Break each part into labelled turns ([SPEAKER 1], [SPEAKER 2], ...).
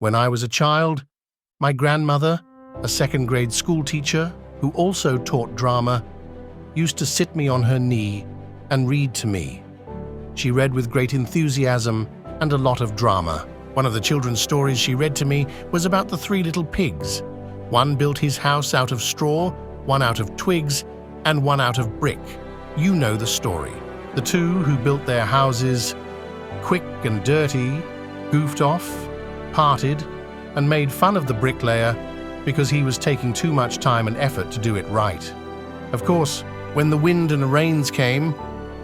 [SPEAKER 1] When I was a child, my grandmother, a second-grade school teacher who also taught drama, used to sit me on her knee and read to me. She read with great enthusiasm and a lot of drama. One of the children's stories she read to me was about the three little pigs. One built his house out of straw, one out of twigs, and one out of brick. You know the story. The two who built their houses, quick and dirty, goofed off, parted, and made fun of the bricklayer because he was taking too much time and effort to do it right. Of course, when the wind and the rains came,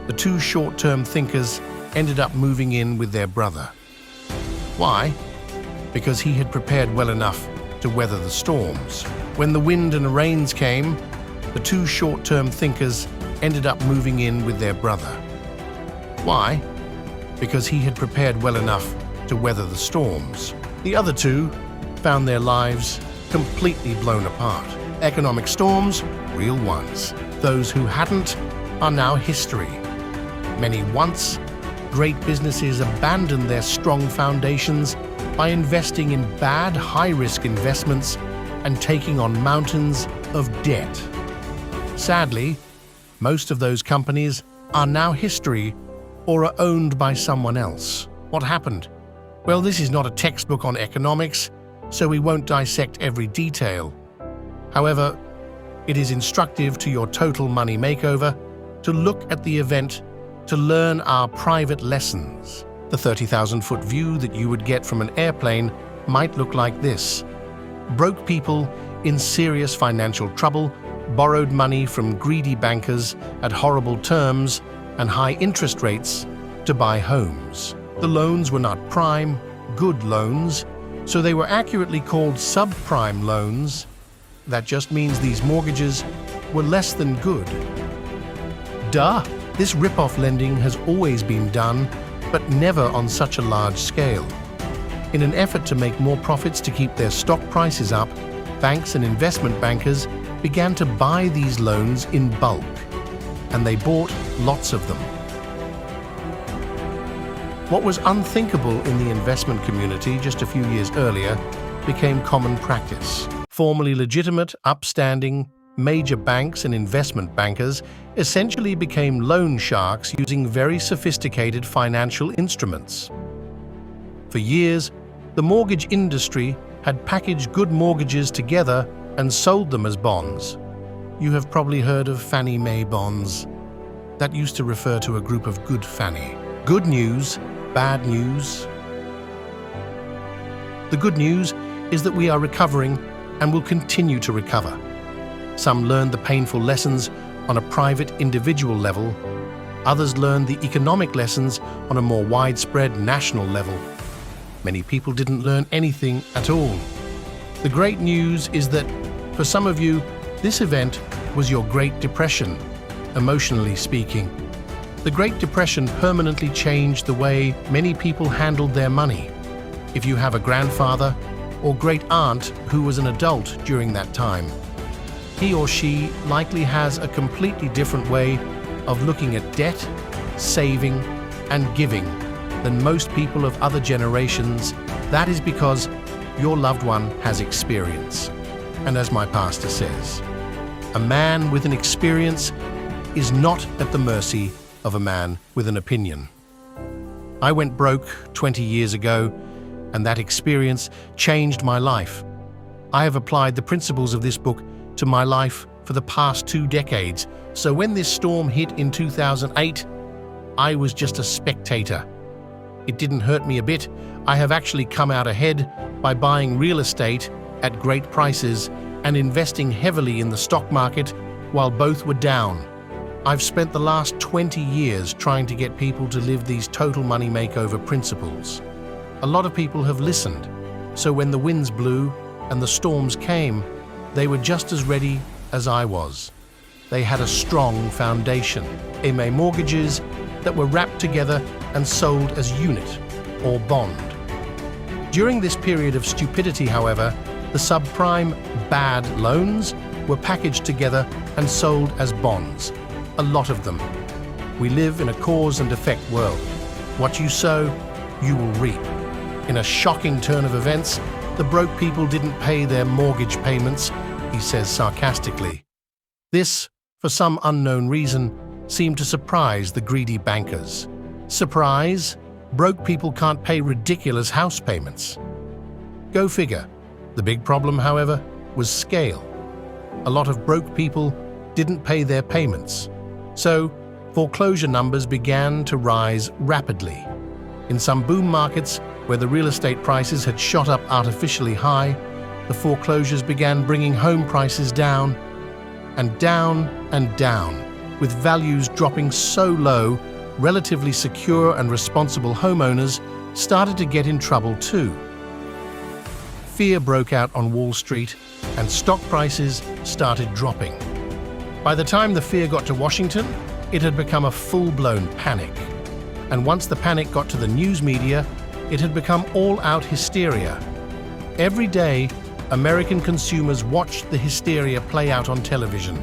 [SPEAKER 1] the two short-term thinkers ended up moving in with their brother. Why? Because he had prepared well enough to weather the storms. When the wind and the rains came, the two short-term thinkers ended up moving in with their brother. Why? Because he had prepared well enough to weather the storms. The other two found their lives completely blown apart. Economic storms, real ones. Those who hadn't are now history. Many once great businesses abandoned their strong foundations by investing in bad, high-risk investments and taking on mountains of debt. Sadly, most of those companies are now history or are owned by someone else. What happened? Well, this is not a textbook on economics, so we won't dissect every detail. However, it is instructive to your Total Money Makeover to look at the event to learn our private lessons. The 30,000-foot view that you would get from an airplane might look like this. Broke people in serious financial trouble borrowed money from greedy bankers at horrible terms and high interest rates to buy homes. The loans were not prime, good loans, so they were accurately called subprime loans. That just means these mortgages were less than good. Duh! This rip-off lending has always been done, but never on such a large scale. In an effort to make more profits to keep their stock prices up, banks and investment bankers began to buy these loans in bulk, and they bought lots of them. What was unthinkable in the investment community just a few years earlier became common practice. Formerly legitimate, upstanding, major banks and investment bankers essentially became loan sharks using very sophisticated financial instruments. For years, the mortgage industry had packaged good mortgages together and sold them as bonds. You have probably heard of Fannie Mae bonds. That used to refer to a group of good Fannie. Good news, bad news. The good news is that we are recovering and will continue to recover. Some learned the painful lessons on a private individual level. Others learned the economic lessons on a more widespread national level. Many people didn't learn anything at all. The great news is that, for some of you, this event was your Great Depression, emotionally speaking. The Great Depression permanently changed the way many people handled their money. If you have a grandfather or great aunt who was an adult during that time, he or she likely has a completely different way of looking at debt, saving, and giving than most people of other generations. That is because your loved one has experience. And as my pastor says, a man with an experience is not at the mercy of a man with an opinion. I went broke 20 years ago, and that experience changed my life. I have applied the principles of this book to my life for the past 2 decades, so when this storm hit in 2008, I was just a spectator. It didn't hurt me a bit. I have actually come out ahead by buying real estate at great prices and investing heavily in the stock market while both were down. I've spent the last 20 years trying to get people to live these Total Money Makeover principles. A lot of people have listened, so when the winds blew and the storms came, they were just as ready as I was. They had a strong foundation. They made mortgages that were wrapped together and sold as unit or bond. During this period of stupidity, however, the subprime bad loans were packaged together and sold as bonds. A lot of them. We live in a cause and effect world. What you sow, you will reap. In a shocking turn of events, the broke people didn't pay their mortgage payments, he says sarcastically. This, for some unknown reason, seemed to surprise the greedy bankers. Surprise? Broke people can't pay ridiculous house payments. Go figure. The big problem, however, was scale. A lot of broke people didn't pay their payments, so foreclosure numbers began to rise rapidly. In some boom markets, where the real estate prices had shot up artificially high, the foreclosures began bringing home prices down, and down, with values dropping so low, relatively secure and responsible homeowners started to get in trouble too. Fear broke out on Wall Street, and stock prices started dropping. By the time the fear got to Washington, it had become a full-blown panic. And once the panic got to the news media, it had become all-out hysteria. Every day, American consumers watched the hysteria play out on television.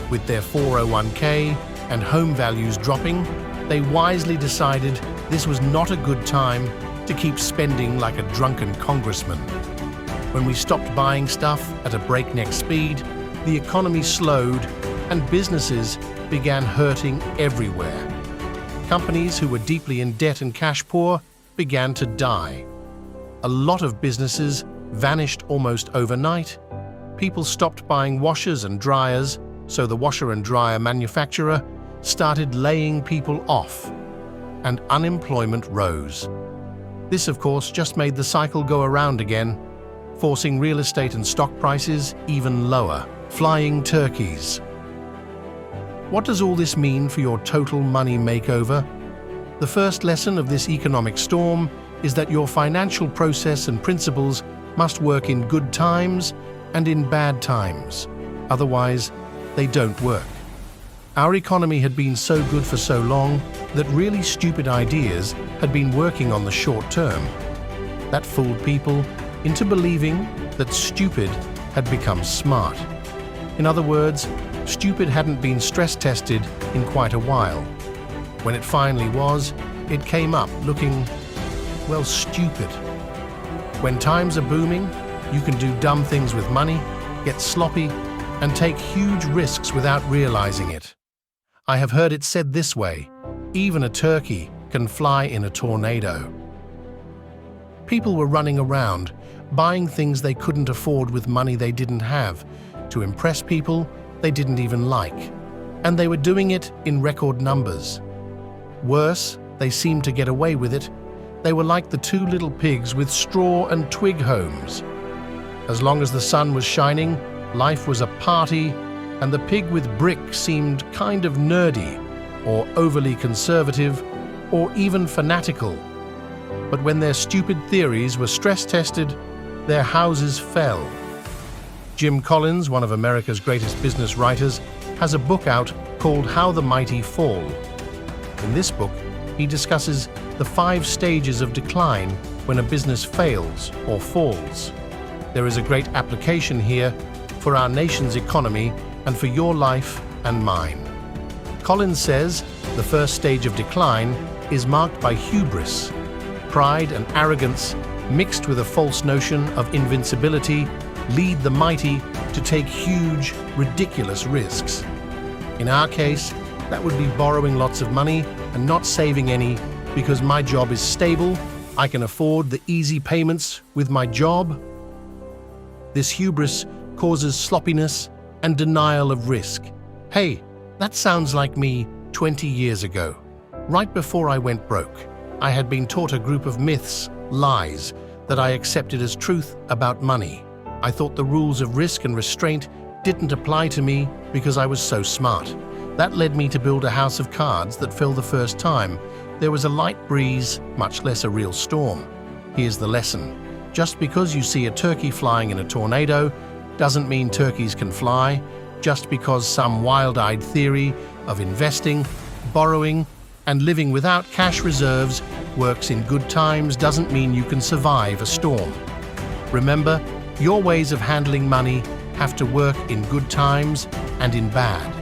[SPEAKER 1] With their 401k and home values dropping, they wisely decided this was not a good time to keep spending like a drunken congressman. When we stopped buying stuff at a breakneck speed, the economy slowed and businesses began hurting everywhere. Companies who were deeply in debt and cash poor began to die. A lot of businesses vanished almost overnight. People stopped buying washers and dryers, so the washer and dryer manufacturer started laying people off, and unemployment rose. This, of course, just made the cycle go around again, forcing real estate and stock prices even lower. Flying turkeys. What does all this mean for your total money makeover? The first lesson of this economic storm is that your financial process and principles must work in good times and in bad times. Otherwise, they don't work. Our economy had been so good for so long that really stupid ideas had been working on the short term. That fooled people into believing that stupid had become smart. In other words, stupid hadn't been stress tested in quite a while. When it finally was, it came up looking, well, stupid. When times are booming, you can do dumb things with money, get sloppy, and take huge risks without realizing it. I have heard it said this way: even a turkey can fly in a tornado. People were running around, buying things they couldn't afford with money they didn't have, to impress people they didn't even like. And they were doing it in record numbers. Worse, they seemed to get away with it. They were like the two little pigs with straw and twig homes. As long as the sun was shining, life was a party, and the pig with brick seemed kind of nerdy, or overly conservative, or even fanatical. But when their stupid theories were stress-tested, their houses fell. Jim Collins, one of America's greatest business writers, has a book out called How the Mighty Fall. In this book, he discusses the 5 stages of decline when a business fails or falls. There is a great application here for our nation's economy and for your life and mine. Collins says the first stage of decline is marked by hubris, pride and arrogance mixed with a false notion of invincibility lead the mighty to take huge, ridiculous risks. In our case, that would be borrowing lots of money and not saving any because my job is stable, I can afford the easy payments with my job. This hubris causes sloppiness and denial of risk. Hey, that sounds like me 20 years ago. Right before I went broke, I had been taught a group of myths, lies, that I accepted as truth about money. I thought the rules of risk and restraint didn't apply to me because I was so smart. That led me to build a house of cards that fell the first time. There was a light breeze, much less a real storm. Here's the lesson. Just because you see a turkey flying in a tornado doesn't mean turkeys can fly. Just because some wild-eyed theory of investing, borrowing, and living without cash reserves works in good times doesn't mean you can survive a storm. Remember, your ways of handling money have to work in good times and in bad.